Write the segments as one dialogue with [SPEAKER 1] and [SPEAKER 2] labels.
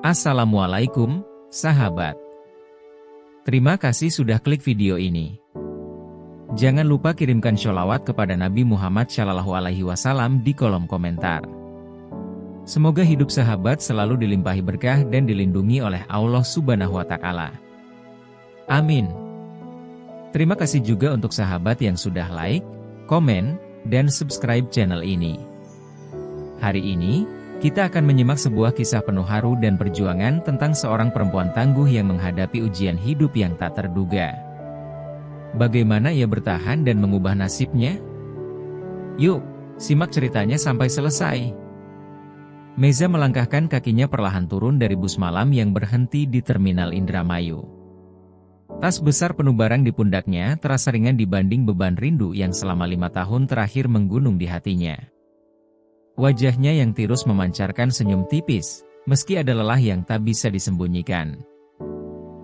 [SPEAKER 1] Assalamualaikum, sahabat. Terima kasih sudah klik video ini. Jangan lupa kirimkan sholawat kepada Nabi Muhammad SAW di kolom komentar. Semoga hidup sahabat selalu dilimpahi berkah dan dilindungi oleh Allah Subhanahu wa Ta'ala. Amin. Terima kasih juga untuk sahabat yang sudah like, komen, dan subscribe channel ini. Hari ini, kita akan menyimak sebuah kisah penuh haru dan perjuangan tentang seorang perempuan tangguh yang menghadapi ujian hidup yang tak terduga. Bagaimana ia bertahan dan mengubah nasibnya? Yuk, simak ceritanya sampai selesai. Meza melangkahkan kakinya perlahan turun dari bus malam yang berhenti di Terminal Indramayu. Tas besar penuh barang di pundaknya terasa ringan dibanding beban rindu yang selama 5 tahun terakhir menggunung di hatinya. Wajahnya yang tirus memancarkan senyum tipis, meski ada lelah yang tak bisa disembunyikan.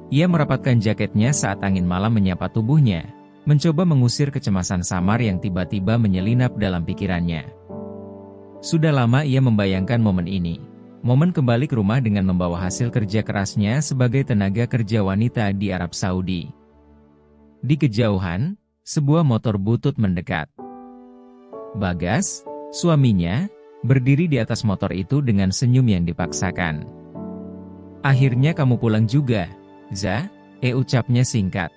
[SPEAKER 1] Ia merapatkan jaketnya saat angin malam menyapa tubuhnya, mencoba mengusir kecemasan samar yang tiba-tiba menyelinap dalam pikirannya. Sudah lama ia membayangkan momen ini, momen kembali ke rumah dengan membawa hasil kerja kerasnya sebagai tenaga kerja wanita di Arab Saudi. Di kejauhan, sebuah motor butut mendekat. Bagas, suaminya, berdiri di atas motor itu dengan senyum yang dipaksakan. "Akhirnya kamu pulang juga, Za?" ucapnya singkat.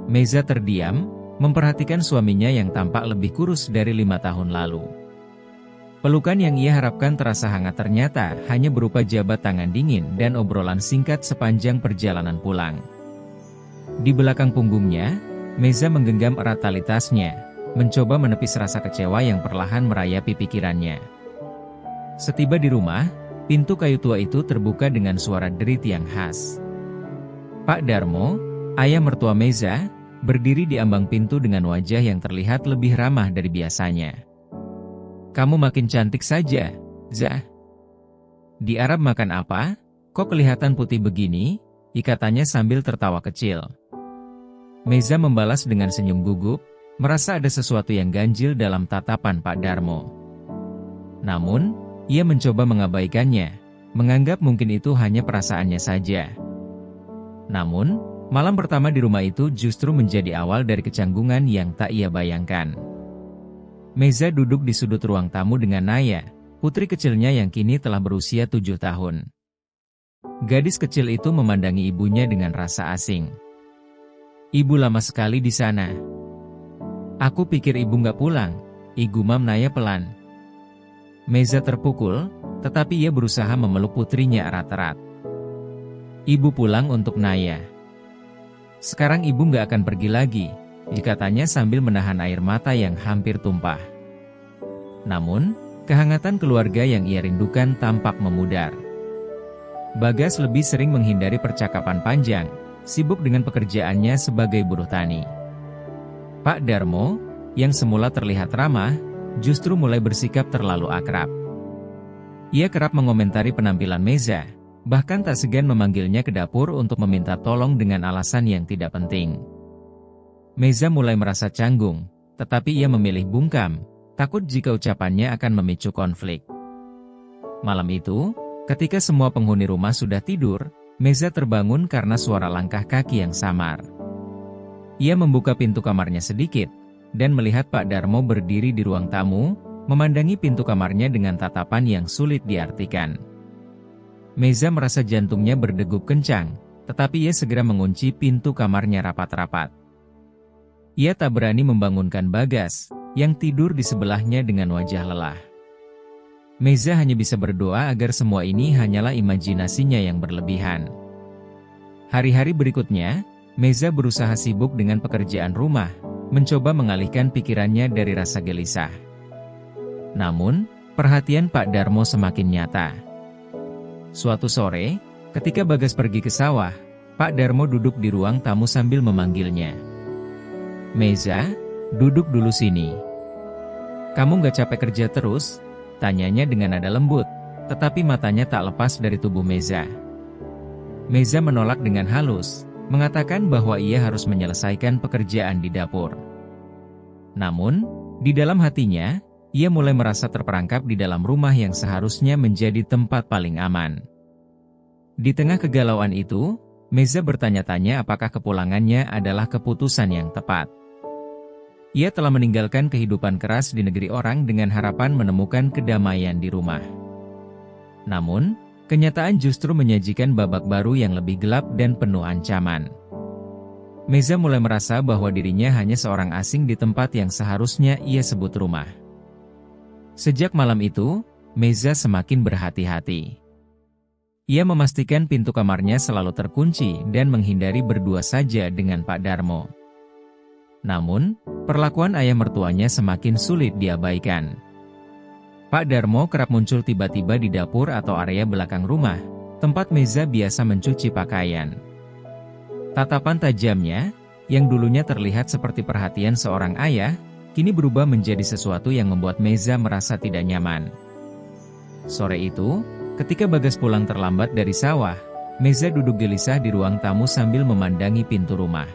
[SPEAKER 1] Meza terdiam, memperhatikan suaminya yang tampak lebih kurus dari 5 tahun lalu. Pelukan yang ia harapkan terasa hangat ternyata hanya berupa jabat tangan dingin dan obrolan singkat sepanjang perjalanan pulang. Di belakang punggungnya, Meza menggenggam erat tali tasnya, mencoba menepis rasa kecewa yang perlahan merayapi pikirannya. Setiba di rumah, pintu kayu tua itu terbuka dengan suara derit yang khas. Pak Darmo, ayah mertua Meza, berdiri di ambang pintu dengan wajah yang terlihat lebih ramah dari biasanya. "Kamu makin cantik saja, Za. Di Arab makan apa? Kok kelihatan putih begini?" katanya sambil tertawa kecil. Meza membalas dengan senyum gugup, merasa ada sesuatu yang ganjil dalam tatapan Pak Darmo. Namun, ia mencoba mengabaikannya, menganggap mungkin itu hanya perasaannya saja. Namun, malam pertama di rumah itu justru menjadi awal dari kecanggungan yang tak ia bayangkan. Meza duduk di sudut ruang tamu dengan Naya, putri kecilnya yang kini telah berusia 7 tahun. Gadis kecil itu memandangi ibunya dengan rasa asing. "Ibu lama sekali di sana. Aku pikir ibu nggak pulang," gumam Naya pelan. Meza terpukul, tetapi ia berusaha memeluk putrinya erat-erat. "Ibu pulang untuk Naya. Sekarang ibu nggak akan pergi lagi," katanya sambil menahan air mata yang hampir tumpah. Namun, kehangatan keluarga yang ia rindukan tampak memudar. Bagas lebih sering menghindari percakapan panjang, sibuk dengan pekerjaannya sebagai buruh tani. Pak Darmo, yang semula terlihat ramah, justru mulai bersikap terlalu akrab. Ia kerap mengomentari penampilan Meza, bahkan tak segan memanggilnya ke dapur untuk meminta tolong dengan alasan yang tidak penting. Meza mulai merasa canggung, tetapi ia memilih bungkam, takut jika ucapannya akan memicu konflik. Malam itu, ketika semua penghuni rumah sudah tidur, Meza terbangun karena suara langkah kaki yang samar. Ia membuka pintu kamarnya sedikit, dan melihat Pak Darmo berdiri di ruang tamu, memandangi pintu kamarnya dengan tatapan yang sulit diartikan. Meza merasa jantungnya berdegup kencang, tetapi ia segera mengunci pintu kamarnya rapat-rapat. Ia tak berani membangunkan Bagas, yang tidur di sebelahnya dengan wajah lelah. Meza hanya bisa berdoa agar semua ini hanyalah imajinasinya yang berlebihan. Hari-hari berikutnya, Meza berusaha sibuk dengan pekerjaan rumah, mencoba mengalihkan pikirannya dari rasa gelisah. Namun, perhatian Pak Darmo semakin nyata. Suatu sore, ketika Bagas pergi ke sawah, Pak Darmo duduk di ruang tamu sambil memanggilnya. "Meza, duduk dulu sini. Kamu gak capek kerja terus?" tanyanya dengan nada lembut, tetapi matanya tak lepas dari tubuh Meza. Meza menolak dengan halus, mengatakan bahwa ia harus menyelesaikan pekerjaan di dapur. Namun, di dalam hatinya, ia mulai merasa terperangkap di dalam rumah yang seharusnya menjadi tempat paling aman. Di tengah kegalauan itu, Meza bertanya-tanya apakah kepulangannya adalah keputusan yang tepat. Ia telah meninggalkan kehidupan keras di negeri orang dengan harapan menemukan kedamaian di rumah. Namun, kenyataan justru menyajikan babak baru yang lebih gelap dan penuh ancaman. Meza mulai merasa bahwa dirinya hanya seorang asing di tempat yang seharusnya ia sebut rumah. Sejak malam itu, Meza semakin berhati-hati. Ia memastikan pintu kamarnya selalu terkunci dan menghindari berdua saja dengan Pak Darmo. Namun, perlakuan ayah mertuanya semakin sulit diabaikan. Pak Darmo kerap muncul tiba-tiba di dapur atau area belakang rumah, tempat Meza biasa mencuci pakaian. Tatapan tajamnya, yang dulunya terlihat seperti perhatian seorang ayah, kini berubah menjadi sesuatu yang membuat Meza merasa tidak nyaman. Sore itu, ketika Bagas pulang terlambat dari sawah, Meza duduk gelisah di ruang tamu sambil memandangi pintu rumah.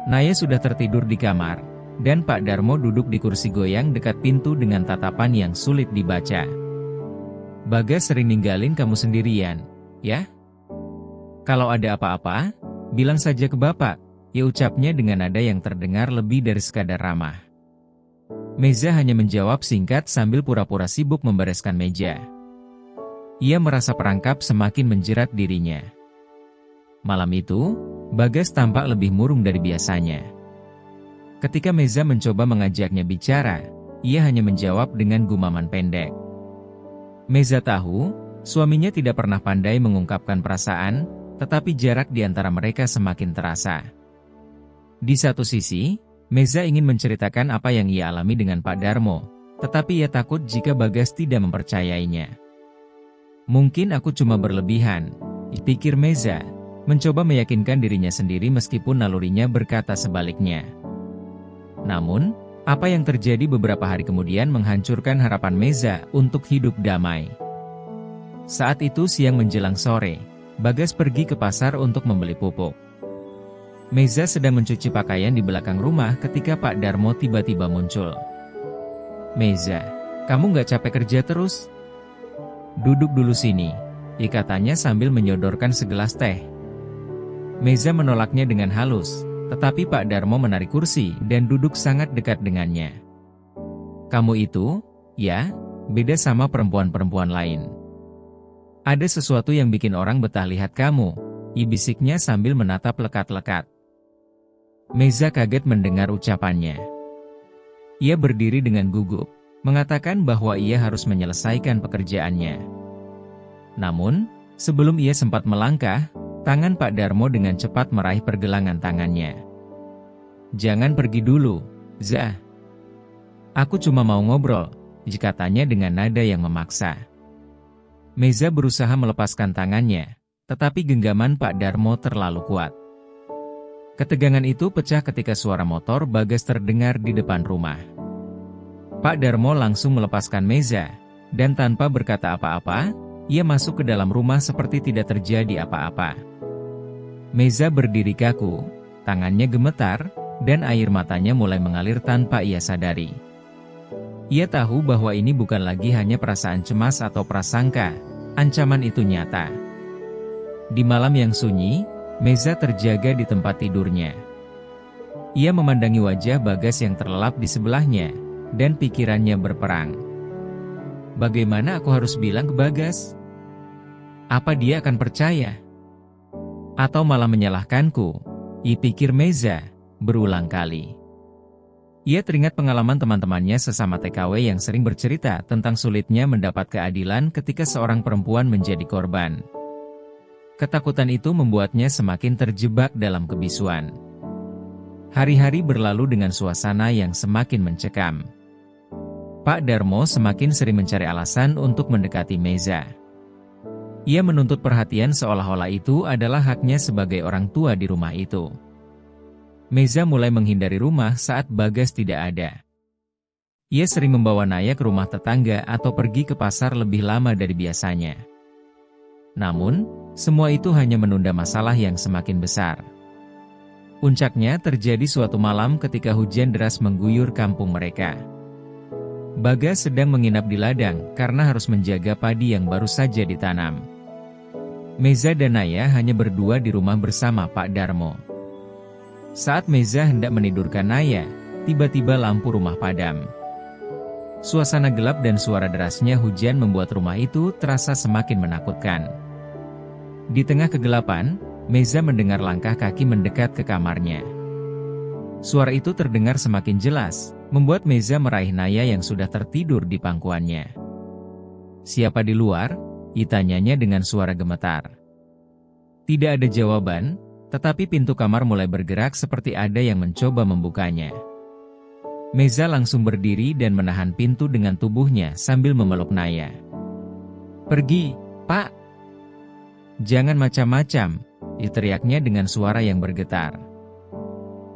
[SPEAKER 1] Naya sudah tertidur di kamar, dan Pak Darmo duduk di kursi goyang dekat pintu dengan tatapan yang sulit dibaca. Bagas sering ninggalin kamu sendirian, ya? Kalau ada apa-apa, bilang saja ke Bapak, ya, ucapnya dengan nada yang terdengar lebih dari sekadar ramah. Meza hanya menjawab singkat sambil pura-pura sibuk membereskan meja. Ia merasa perangkap semakin menjerat dirinya. Malam itu, Bagas tampak lebih murung dari biasanya. Ketika Meza mencoba mengajaknya bicara, ia hanya menjawab dengan gumaman pendek. Meza tahu, suaminya tidak pernah pandai mengungkapkan perasaan, tetapi jarak di antara mereka semakin terasa. Di satu sisi, Meza ingin menceritakan apa yang ia alami dengan Pak Darmo, tetapi ia takut jika Bagas tidak mempercayainya. Mungkin aku cuma berlebihan, pikir Meza, mencoba meyakinkan dirinya sendiri meskipun nalurinya berkata sebaliknya. Namun, apa yang terjadi beberapa hari kemudian menghancurkan harapan Meza untuk hidup damai. Saat itu siang menjelang sore, Bagas pergi ke pasar untuk membeli pupuk. Meza sedang mencuci pakaian di belakang rumah ketika Pak Darmo tiba-tiba muncul. "Meza, kamu nggak capek kerja terus? Duduk dulu sini," katanya sambil menyodorkan segelas teh. Meza menolaknya dengan halus, tetapi Pak Darmo menarik kursi dan duduk sangat dekat dengannya. "Kamu itu, ya, beda sama perempuan-perempuan lain. Ada sesuatu yang bikin orang betah lihat kamu," bisiknya sambil menatap lekat-lekat. Meza kaget mendengar ucapannya. Ia berdiri dengan gugup, mengatakan bahwa ia harus menyelesaikan pekerjaannya. Namun, sebelum ia sempat melangkah, tangan Pak Darmo dengan cepat meraih pergelangan tangannya. "Jangan pergi dulu, Zah. Aku cuma mau ngobrol," katanya dengan nada yang memaksa. Meza berusaha melepaskan tangannya, tetapi genggaman Pak Darmo terlalu kuat. Ketegangan itu pecah ketika suara motor Bagas terdengar di depan rumah. Pak Darmo langsung melepaskan Meza, dan tanpa berkata apa-apa, ia masuk ke dalam rumah seperti tidak terjadi apa-apa. Meza berdiri kaku, tangannya gemetar, dan air matanya mulai mengalir tanpa ia sadari. Ia tahu bahwa ini bukan lagi hanya perasaan cemas atau prasangka, ancaman itu nyata. Di malam yang sunyi, Meza terjaga di tempat tidurnya. Ia memandangi wajah Bagas yang terlelap di sebelahnya, dan pikirannya berperang. Bagaimana aku harus bilang ke Bagas? Apa dia akan percaya? Atau malah menyalahkanku? Pikir Meza, berulang kali. Ia teringat pengalaman teman-temannya sesama TKW yang sering bercerita tentang sulitnya mendapat keadilan ketika seorang perempuan menjadi korban. Ketakutan itu membuatnya semakin terjebak dalam kebisuan. Hari-hari berlalu dengan suasana yang semakin mencekam. Pak Darmo semakin sering mencari alasan untuk mendekati Meza. Ia menuntut perhatian seolah-olah itu adalah haknya sebagai orang tua di rumah itu. Meza mulai menghindari rumah saat Bagas tidak ada. Ia sering membawa Naya ke rumah tetangga atau pergi ke pasar lebih lama dari biasanya. Namun, semua itu hanya menunda masalah yang semakin besar. Puncaknya terjadi suatu malam ketika hujan deras mengguyur kampung mereka. Bagas sedang menginap di ladang karena harus menjaga padi yang baru saja ditanam. Meza dan Naya hanya berdua di rumah bersama Pak Darmo. Saat Meza hendak menidurkan Naya, tiba-tiba lampu rumah padam. Suasana gelap dan suara derasnya hujan membuat rumah itu terasa semakin menakutkan. Di tengah kegelapan, Meza mendengar langkah kaki mendekat ke kamarnya. Suara itu terdengar semakin jelas, membuat Meza meraih Naya yang sudah tertidur di pangkuannya. "Siapa di luar?" ditanyanya dengan suara gemetar. Tidak ada jawaban, tetapi pintu kamar mulai bergerak seperti ada yang mencoba membukanya. Meza langsung berdiri dan menahan pintu dengan tubuhnya sambil memeluk Naya. "Pergi, Pak! Jangan macam-macam!" diteriaknya dengan suara yang bergetar.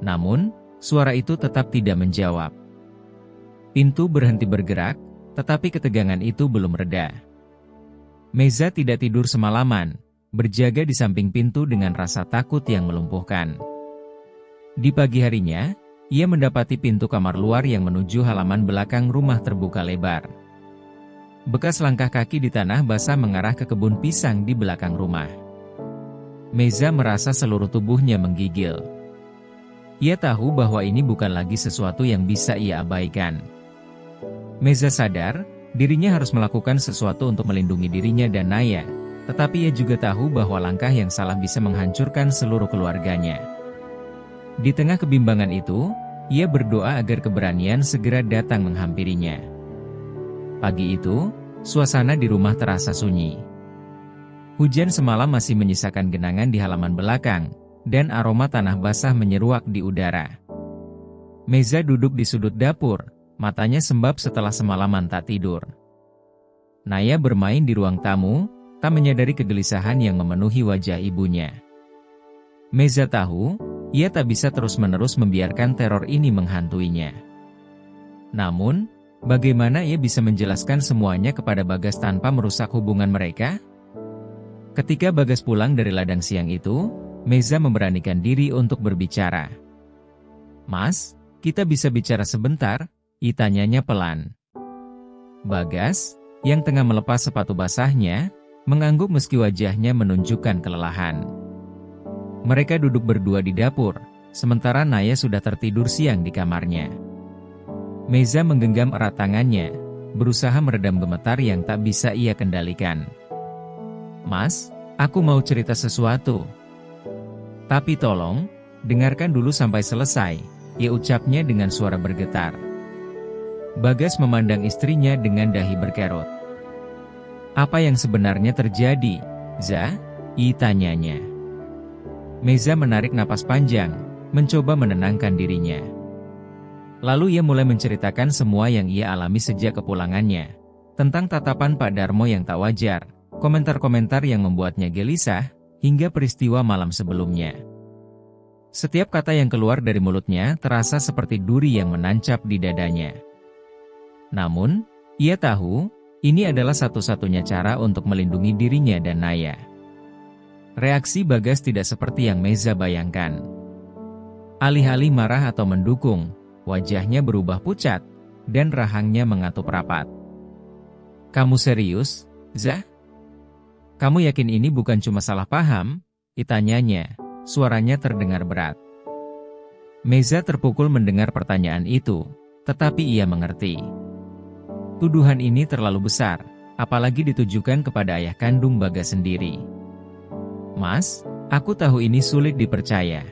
[SPEAKER 1] Namun, suara itu tetap tidak menjawab. Pintu berhenti bergerak, tetapi ketegangan itu belum reda. Meza tidak tidur semalaman, berjaga di samping pintu dengan rasa takut yang melumpuhkan. Di pagi harinya, ia mendapati pintu kamar luar yang menuju halaman belakang rumah terbuka lebar. Bekas langkah kaki di tanah basah mengarah ke kebun pisang di belakang rumah. Meza merasa seluruh tubuhnya menggigil. Ia tahu bahwa ini bukan lagi sesuatu yang bisa ia abaikan. Meza sadar, dirinya harus melakukan sesuatu untuk melindungi dirinya dan Naya, tetapi ia juga tahu bahwa langkah yang salah bisa menghancurkan seluruh keluarganya. Di tengah kebimbangan itu, ia berdoa agar keberanian segera datang menghampirinya. Pagi itu, suasana di rumah terasa sunyi. Hujan semalam masih menyisakan genangan di halaman belakang, dan aroma tanah basah menyeruak di udara. Meza duduk di sudut dapur, matanya sembab setelah semalaman tak tidur. Naya bermain di ruang tamu, tak menyadari kegelisahan yang memenuhi wajah ibunya. Meza tahu, ia tak bisa terus-menerus membiarkan teror ini menghantuinya. Namun, bagaimana ia bisa menjelaskan semuanya kepada Bagas tanpa merusak hubungan mereka? Ketika Bagas pulang dari ladang siang itu, Meza memberanikan diri untuk berbicara. "Mas, kita bisa bicara sebentar?" ditanyanya pelan. Bagas, yang tengah melepas sepatu basahnya, mengangguk meski wajahnya menunjukkan kelelahan. Mereka duduk berdua di dapur, sementara Naya sudah tertidur siang di kamarnya. Meza menggenggam erat tangannya, berusaha meredam gemetar yang tak bisa ia kendalikan. "Mas, aku mau cerita sesuatu. Tapi tolong, dengarkan dulu sampai selesai," ia ucapnya dengan suara bergetar. Bagas memandang istrinya dengan dahi berkerut. "Apa yang sebenarnya terjadi, Za?" tanyanya. Meza menarik napas panjang, mencoba menenangkan dirinya. Lalu ia mulai menceritakan semua yang ia alami sejak kepulangannya. Tentang tatapan Pak Darmo yang tak wajar, komentar-komentar yang membuatnya gelisah, hingga peristiwa malam sebelumnya. Setiap kata yang keluar dari mulutnya terasa seperti duri yang menancap di dadanya. Namun, ia tahu, ini adalah satu-satunya cara untuk melindungi dirinya dan Naya. Reaksi Bagas tidak seperti yang Meza bayangkan. Alih-alih marah atau mendukung, wajahnya berubah pucat, dan rahangnya mengatup rapat. "Kamu serius, Za? Kamu yakin ini bukan cuma salah paham?" ditanyanya, suaranya terdengar berat. Meza terpukul mendengar pertanyaan itu, tetapi ia mengerti. Tuduhan ini terlalu besar, apalagi ditujukan kepada ayah kandung Bagas sendiri. "Mas, aku tahu ini sulit dipercaya.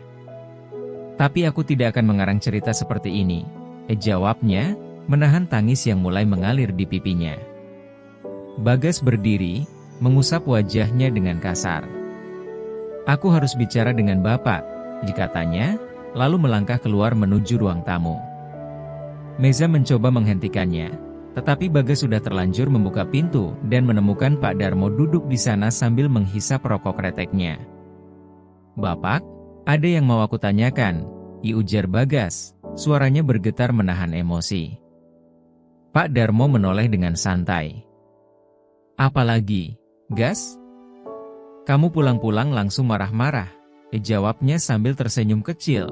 [SPEAKER 1] Tapi aku tidak akan mengarang cerita seperti ini," jawabnya, menahan tangis yang mulai mengalir di pipinya. Bagas berdiri, mengusap wajahnya dengan kasar. "Aku harus bicara dengan Bapak," katanya, lalu melangkah keluar menuju ruang tamu. Meza mencoba menghentikannya, tetapi Bagas sudah terlanjur membuka pintu dan menemukan Pak Darmo duduk di sana sambil menghisap rokok kreteknya. "Bapak, ada yang mau aku tanyakan," ujar Bagas, suaranya bergetar menahan emosi. Pak Darmo menoleh dengan santai. "Apa lagi, Gas? Kamu pulang-pulang langsung marah-marah," jawabnya sambil tersenyum kecil.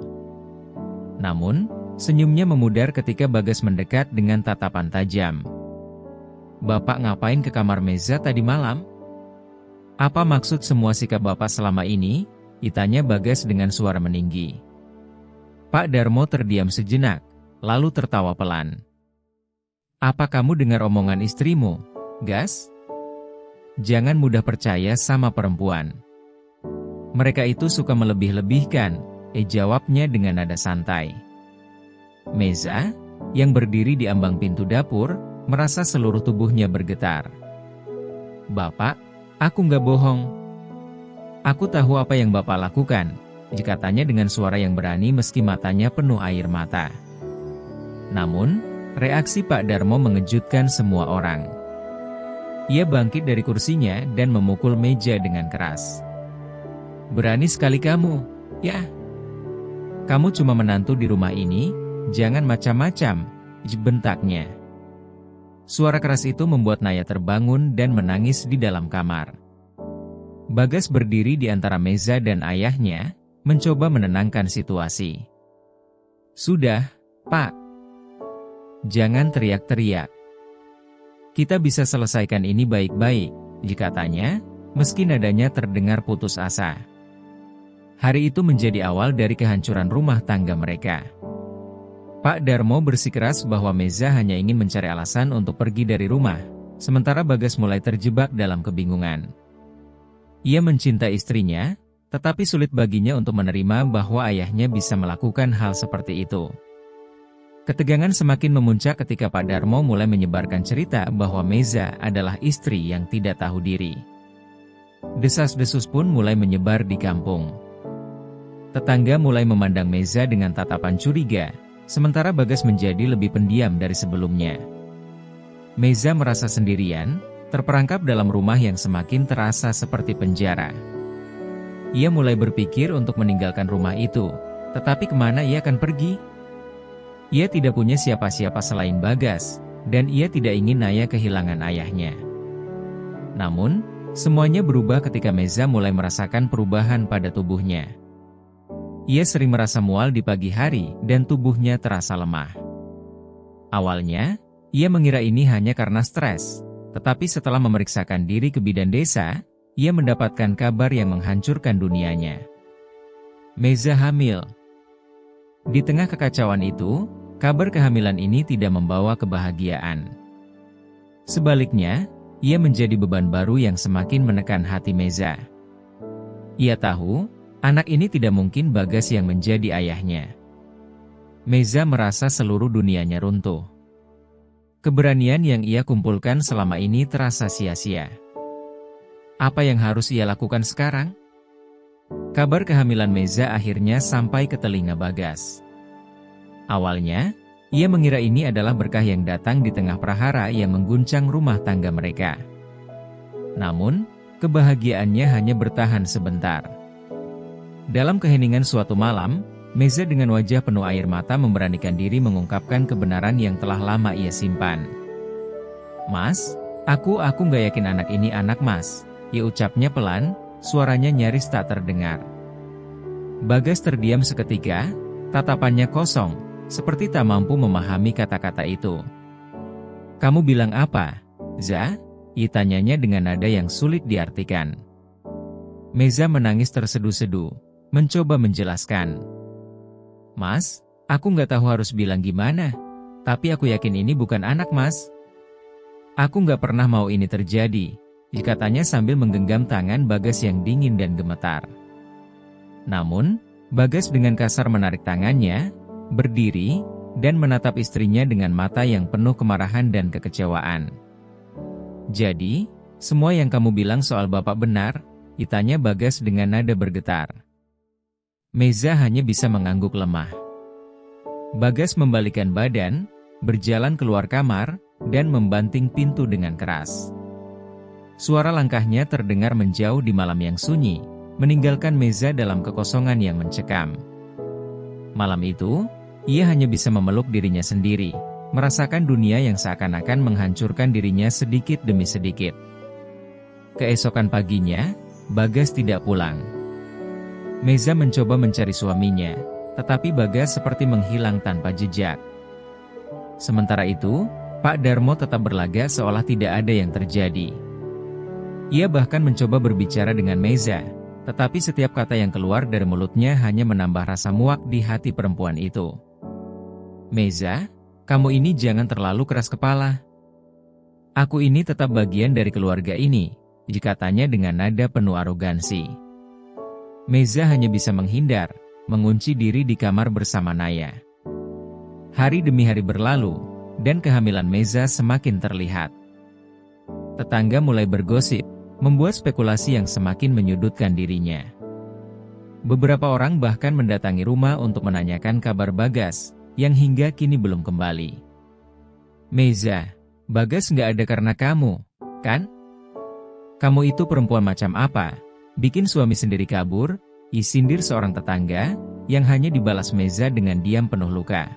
[SPEAKER 1] Namun, senyumnya memudar ketika Bagas mendekat dengan tatapan tajam. "Bapak ngapain ke kamar Meza tadi malam? "Apa maksud semua sikap Bapak selama ini?" tanya Bagas dengan suara meninggi. Pak Darmo terdiam sejenak, lalu tertawa pelan. "Apa kamu dengar omongan istrimu, Gas? Jangan mudah percaya sama perempuan. Mereka itu suka melebih-lebihkan," jawabnya dengan nada santai. Meza, yang berdiri di ambang pintu dapur, merasa seluruh tubuhnya bergetar. "Bapak, aku nggak bohong. Aku tahu apa yang Bapak lakukan," katanya dengan suara yang berani meski matanya penuh air mata. Namun, reaksi Pak Darmo mengejutkan semua orang. Ia bangkit dari kursinya dan memukul meja dengan keras. "Berani sekali kamu, ya? Kamu cuma menantu di rumah ini, jangan macam-macam," bentaknya. Suara keras itu membuat Naya terbangun dan menangis di dalam kamar. Bagas berdiri di antara Meza dan ayahnya, mencoba menenangkan situasi. "Sudah, Pak. Jangan teriak-teriak. Kita bisa selesaikan ini baik-baik," katanya, meski nadanya terdengar putus asa. Hari itu menjadi awal dari kehancuran rumah tangga mereka. Pak Darmo bersikeras bahwa Meza hanya ingin mencari alasan untuk pergi dari rumah, sementara Bagas mulai terjebak dalam kebingungan. Ia mencintai istrinya, tetapi sulit baginya untuk menerima bahwa ayahnya bisa melakukan hal seperti itu. Ketegangan semakin memuncak ketika Pak Darmo mulai menyebarkan cerita bahwa Meza adalah istri yang tidak tahu diri. Desas-desus pun mulai menyebar di kampung. Tetangga mulai memandang Meza dengan tatapan curiga, sementara Bagas menjadi lebih pendiam dari sebelumnya. Meza merasa sendirian, terperangkap dalam rumah yang semakin terasa seperti penjara. Ia mulai berpikir untuk meninggalkan rumah itu, tetapi kemana ia akan pergi? Ia tidak punya siapa-siapa selain Bagas, dan ia tidak ingin Naya kehilangan ayahnya. Namun, semuanya berubah ketika Meza mulai merasakan perubahan pada tubuhnya. Ia sering merasa mual di pagi hari dan tubuhnya terasa lemah. Awalnya, ia mengira ini hanya karena stres, tetapi setelah memeriksakan diri ke bidan desa, ia mendapatkan kabar yang menghancurkan dunianya. Meza hamil. Di tengah kekacauan itu, kabar kehamilan ini tidak membawa kebahagiaan. Sebaliknya, ia menjadi beban baru yang semakin menekan hati Meza. Ia tahu, anak ini tidak mungkin Bagas yang menjadi ayahnya. Meza merasa seluruh dunianya runtuh. Keberanian yang ia kumpulkan selama ini terasa sia-sia. Apa yang harus ia lakukan sekarang? Kabar kehamilan Meza akhirnya sampai ke telinga Bagas. Awalnya, ia mengira ini adalah berkah yang datang di tengah prahara yang mengguncang rumah tangga mereka. Namun, kebahagiaannya hanya bertahan sebentar. Dalam keheningan suatu malam, Meza dengan wajah penuh air mata memberanikan diri mengungkapkan kebenaran yang telah lama ia simpan. "Mas, aku nggak yakin anak ini anak Mas," ia ucapnya pelan, suaranya nyaris tak terdengar. Bagas terdiam seketika, tatapannya kosong, seperti tak mampu memahami kata-kata itu. "Kamu bilang apa, Za?" ia tanyanya dengan nada yang sulit diartikan. Meza menangis terseduh-seduh, mencoba menjelaskan. "Mas, aku nggak tahu harus bilang gimana, tapi aku yakin ini bukan anak Mas. Aku nggak pernah mau ini terjadi," katanya sambil menggenggam tangan Bagas yang dingin dan gemetar. Namun, Bagas dengan kasar menarik tangannya, berdiri, dan menatap istrinya dengan mata yang penuh kemarahan dan kekecewaan. "Jadi, semua yang kamu bilang soal Bapak benar?" tanya Bagas dengan nada bergetar. Meza hanya bisa mengangguk lemah. Bagas membalikkan badan, berjalan keluar kamar, dan membanting pintu dengan keras. Suara langkahnya terdengar menjauh di malam yang sunyi, meninggalkan Meza dalam kekosongan yang mencekam. Malam itu, ia hanya bisa memeluk dirinya sendiri, merasakan dunia yang seakan-akan menghancurkan dirinya sedikit demi sedikit. Keesokan paginya, Bagas tidak pulang. Meza mencoba mencari suaminya, tetapi Bagas seperti menghilang tanpa jejak. Sementara itu, Pak Darmo tetap berlagak seolah tidak ada yang terjadi. Ia bahkan mencoba berbicara dengan Meza, tetapi setiap kata yang keluar dari mulutnya hanya menambah rasa muak di hati perempuan itu. "Meza, kamu ini jangan terlalu keras kepala. Aku ini tetap bagian dari keluarga ini," katanya dengan nada penuh arogansi. Meza hanya bisa menghindar, mengunci diri di kamar bersama Naya. Hari demi hari berlalu, dan kehamilan Meza semakin terlihat. Tetangga mulai bergosip, membuat spekulasi yang semakin menyudutkan dirinya. Beberapa orang bahkan mendatangi rumah untuk menanyakan kabar Bagas, yang hingga kini belum kembali. "Meza, Bagas nggak ada karena kamu, kan? Kamu itu perempuan macam apa? Bikin suami sendiri kabur," sindir seorang tetangga, yang hanya dibalas Meza dengan diam penuh luka.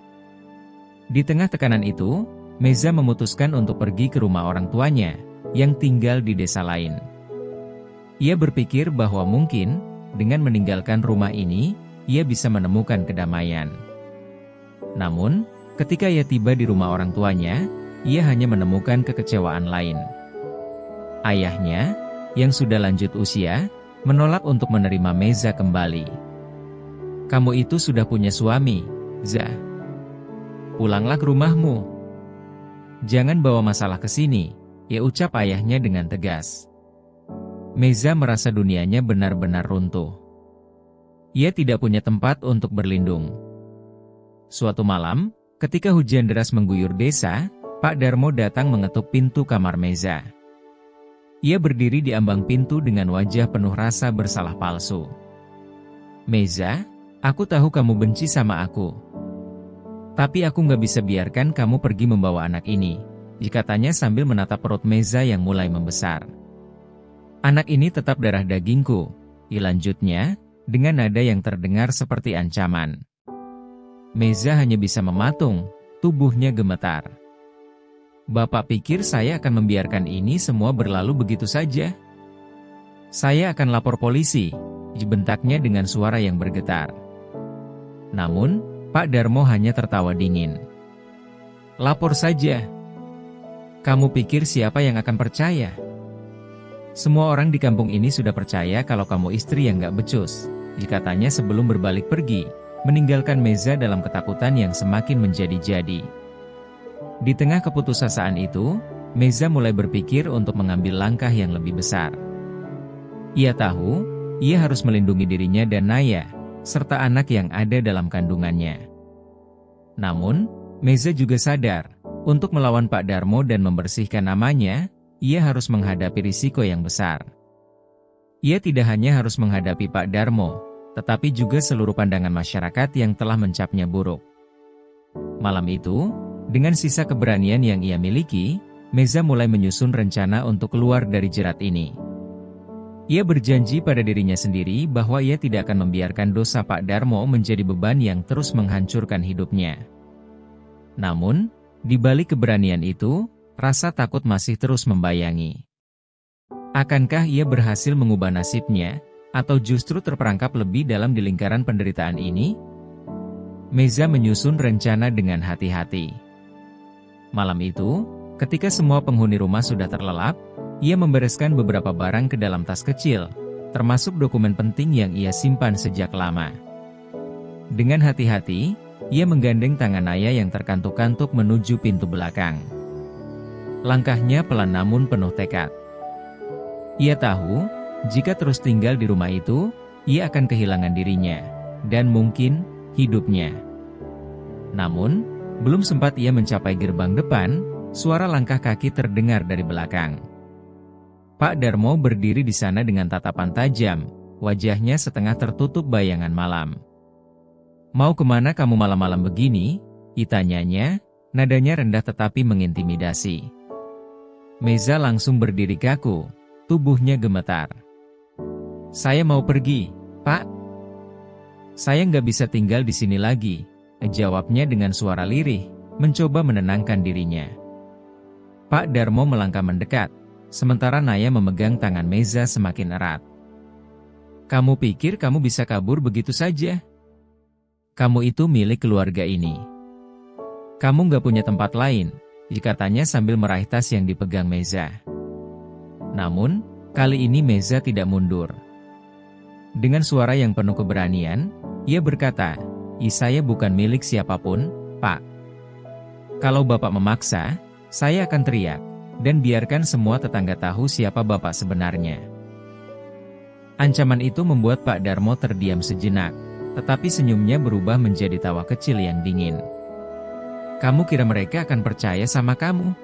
[SPEAKER 1] Di tengah tekanan itu, Meza memutuskan untuk pergi ke rumah orang tuanya, yang tinggal di desa lain. Ia berpikir bahwa mungkin, dengan meninggalkan rumah ini, ia bisa menemukan kedamaian. Namun, ketika ia tiba di rumah orang tuanya, ia hanya menemukan kekecewaan lain. Ayahnya, yang sudah lanjut usia, menolak untuk menerima Meza kembali. "Kamu itu sudah punya suami, Za. Pulanglah ke rumahmu. Jangan bawa masalah ke sini," ia ucap ayahnya dengan tegas. Meza merasa dunianya benar-benar runtuh. Ia tidak punya tempat untuk berlindung. Suatu malam, ketika hujan deras mengguyur desa, Pak Darmo datang mengetuk pintu kamar Meza. Ia berdiri di ambang pintu dengan wajah penuh rasa bersalah palsu. "Meza, aku tahu kamu benci sama aku. Tapi aku nggak bisa biarkan kamu pergi membawa anak ini," katanya sambil menatap perut Meza yang mulai membesar. "Anak ini tetap darah dagingku," lanjutnya, dengan nada yang terdengar seperti ancaman. Meza hanya bisa mematung, tubuhnya gemetar. "Bapak pikir saya akan membiarkan ini semua berlalu begitu saja? Saya akan lapor polisi," bentaknya dengan suara yang bergetar. Namun, Pak Darmo hanya tertawa dingin. "Lapor saja. Kamu pikir siapa yang akan percaya? Semua orang di kampung ini sudah percaya kalau kamu istri yang gak becus," katanya sebelum berbalik pergi, meninggalkan Meza dalam ketakutan yang semakin menjadi-jadi. Di tengah keputusasaan itu, Meza mulai berpikir untuk mengambil langkah yang lebih besar. Ia tahu, ia harus melindungi dirinya dan Naya, serta anak yang ada dalam kandungannya. Namun, Meza juga sadar, untuk melawan Pak Darmo dan membersihkan namanya, ia harus menghadapi risiko yang besar. Ia tidak hanya harus menghadapi Pak Darmo, tetapi juga seluruh pandangan masyarakat yang telah mencapnya buruk. Malam itu, dengan sisa keberanian yang ia miliki, Meza mulai menyusun rencana untuk keluar dari jerat ini. Ia berjanji pada dirinya sendiri bahwa ia tidak akan membiarkan dosa Pak Darmo menjadi beban yang terus menghancurkan hidupnya. Namun, di balik keberanian itu, rasa takut masih terus membayangi. Akankah ia berhasil mengubah nasibnya, atau justru terperangkap lebih dalam di lingkaran penderitaan ini? Meza menyusun rencana dengan hati-hati. Malam itu, ketika semua penghuni rumah sudah terlelap, ia membereskan beberapa barang ke dalam tas kecil, termasuk dokumen penting yang ia simpan sejak lama. Dengan hati-hati, ia menggandeng tangan Naya yang terkantuk-kantuk menuju pintu belakang. Langkahnya pelan namun penuh tekad. Ia tahu, jika terus tinggal di rumah itu, ia akan kehilangan dirinya, dan mungkin, hidupnya. Namun, belum sempat ia mencapai gerbang depan, suara langkah kaki terdengar dari belakang. Pak Darmo berdiri di sana dengan tatapan tajam, wajahnya setengah tertutup bayangan malam. "Mau kemana kamu malam-malam begini?" tanyanya, nadanya rendah tetapi mengintimidasi. Meza langsung berdiri kaku, tubuhnya gemetar. "Saya mau pergi, Pak. Saya nggak bisa tinggal di sini lagi," jawabnya dengan suara lirih, mencoba menenangkan dirinya. Pak Darmo melangkah mendekat, sementara Naya memegang tangan Meza semakin erat. "Kamu pikir kamu bisa kabur begitu saja? Kamu itu milik keluarga ini. Kamu nggak punya tempat lain," katanya sambil meraih tas yang dipegang Meza. Namun, Kali ini Meza tidak mundur. Dengan suara yang penuh keberanian, ia berkata, "Saya bukan milik siapapun, Pak. Kalau Bapak memaksa, saya akan teriak, dan biarkan semua tetangga tahu siapa Bapak sebenarnya." Ancaman itu membuat Pak Darmo terdiam sejenak, tetapi senyumnya berubah menjadi tawa kecil yang dingin. "Kamu kira mereka akan percaya sama kamu?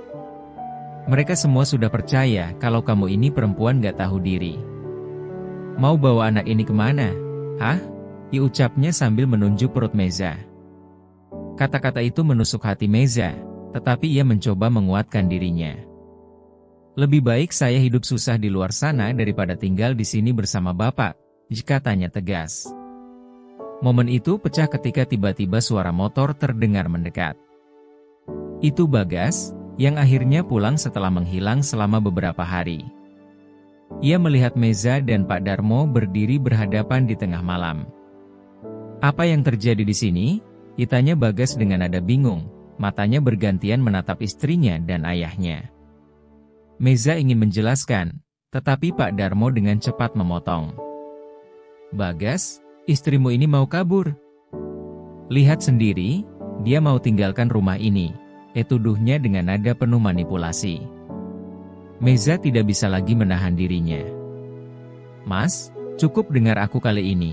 [SPEAKER 1] Mereka semua sudah percaya kalau kamu ini perempuan gak tahu diri. Mau bawa anak ini kemana? Hah?" Diucapnya sambil menunjuk perut Meza. Kata-kata itu menusuk hati Meza, tetapi ia mencoba menguatkan dirinya. "Lebih baik saya hidup susah di luar sana daripada tinggal di sini bersama Bapak," katanya tegas. Momen itu pecah ketika tiba-tiba suara motor terdengar mendekat. Itu Bagas, yang akhirnya pulang setelah menghilang selama beberapa hari. Ia melihat Meza dan Pak Darmo berdiri berhadapan di tengah malam. "Apa yang terjadi di sini?" ditanya Bagas dengan nada bingung, matanya bergantian menatap istrinya dan ayahnya. Meza ingin menjelaskan, tetapi Pak Darmo dengan cepat memotong. "Bagas, istrimu ini mau kabur. Lihat sendiri, dia mau tinggalkan rumah ini," tuduhnya dengan nada penuh manipulasi. Meza tidak bisa lagi menahan dirinya. "Mas, cukup dengar aku kali ini.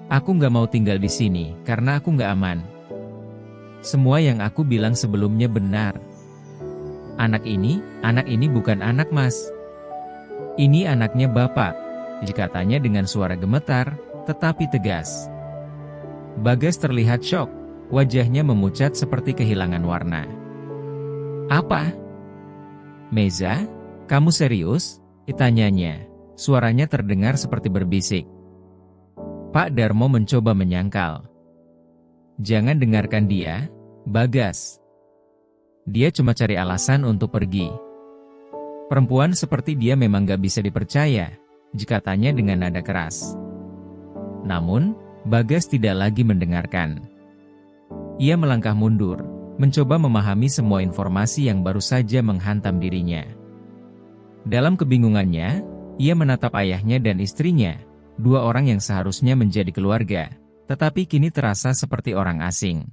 [SPEAKER 1] Aku nggak mau tinggal di sini karena aku nggak aman. Semua yang aku bilang sebelumnya benar. Anak ini bukan anak Mas. Ini anaknya Bapak," katanya dengan suara gemetar, tetapi tegas. Bagas terlihat syok, wajahnya memucat seperti kehilangan warna. "Apa? Meza, kamu serius?" ditanyanya. Suaranya terdengar seperti berbisik. Pak Darmo mencoba menyangkal. "Jangan dengarkan dia, Bagas. Dia cuma cari alasan untuk pergi. Perempuan seperti dia memang gak bisa dipercaya," katanya dengan nada keras. Namun, Bagas tidak lagi mendengarkan. Ia melangkah mundur, mencoba memahami semua informasi yang baru saja menghantam dirinya. Dalam kebingungannya, ia menatap ayahnya dan istrinya, dua orang yang seharusnya menjadi keluarga, tetapi kini terasa seperti orang asing.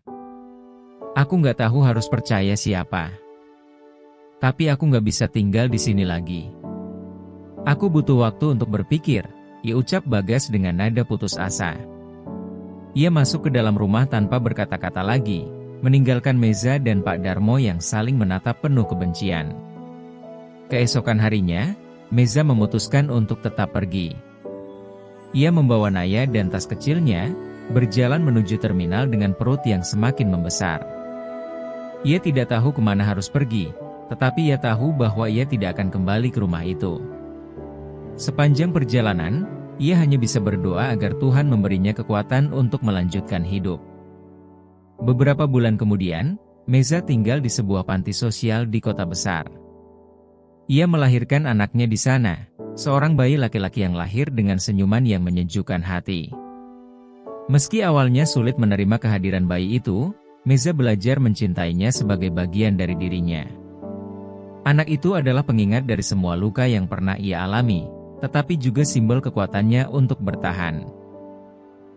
[SPEAKER 1] "Aku nggak tahu harus percaya siapa. Tapi aku nggak bisa tinggal di sini lagi. Aku butuh waktu untuk berpikir," ucap Bagas dengan nada putus asa. Ia masuk ke dalam rumah tanpa berkata-kata lagi, meninggalkan Meza dan Pak Darmo yang saling menatap penuh kebencian. Keesokan harinya, Meza memutuskan untuk tetap pergi. Ia membawa Naya dan tas kecilnya, berjalan menuju terminal dengan perut yang semakin membesar. Ia tidak tahu kemana harus pergi, tetapi ia tahu bahwa ia tidak akan kembali ke rumah itu. Sepanjang perjalanan, ia hanya bisa berdoa agar Tuhan memberinya kekuatan untuk melanjutkan hidup. Beberapa bulan kemudian, Meza tinggal di sebuah panti sosial di kota besar. Ia melahirkan anaknya di sana, seorang bayi laki-laki yang lahir dengan senyuman yang menyejukkan hati. Meski awalnya sulit menerima kehadiran bayi itu, Meza belajar mencintainya sebagai bagian dari dirinya. Anak itu adalah pengingat dari semua luka yang pernah ia alami, tetapi juga simbol kekuatannya untuk bertahan.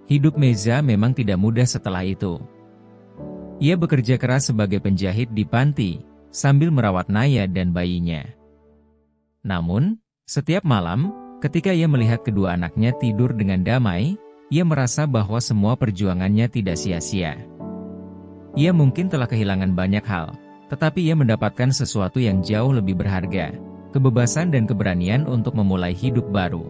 [SPEAKER 1] Hidup Meza memang tidak mudah setelah itu. Ia bekerja keras sebagai penjahit di panti, sambil merawat Naya dan bayinya. Namun, setiap malam, ketika ia melihat kedua anaknya tidur dengan damai, ia merasa bahwa semua perjuangannya tidak sia-sia. Ia mungkin telah kehilangan banyak hal, tetapi ia mendapatkan sesuatu yang jauh lebih berharga, kebebasan dan keberanian untuk memulai hidup baru.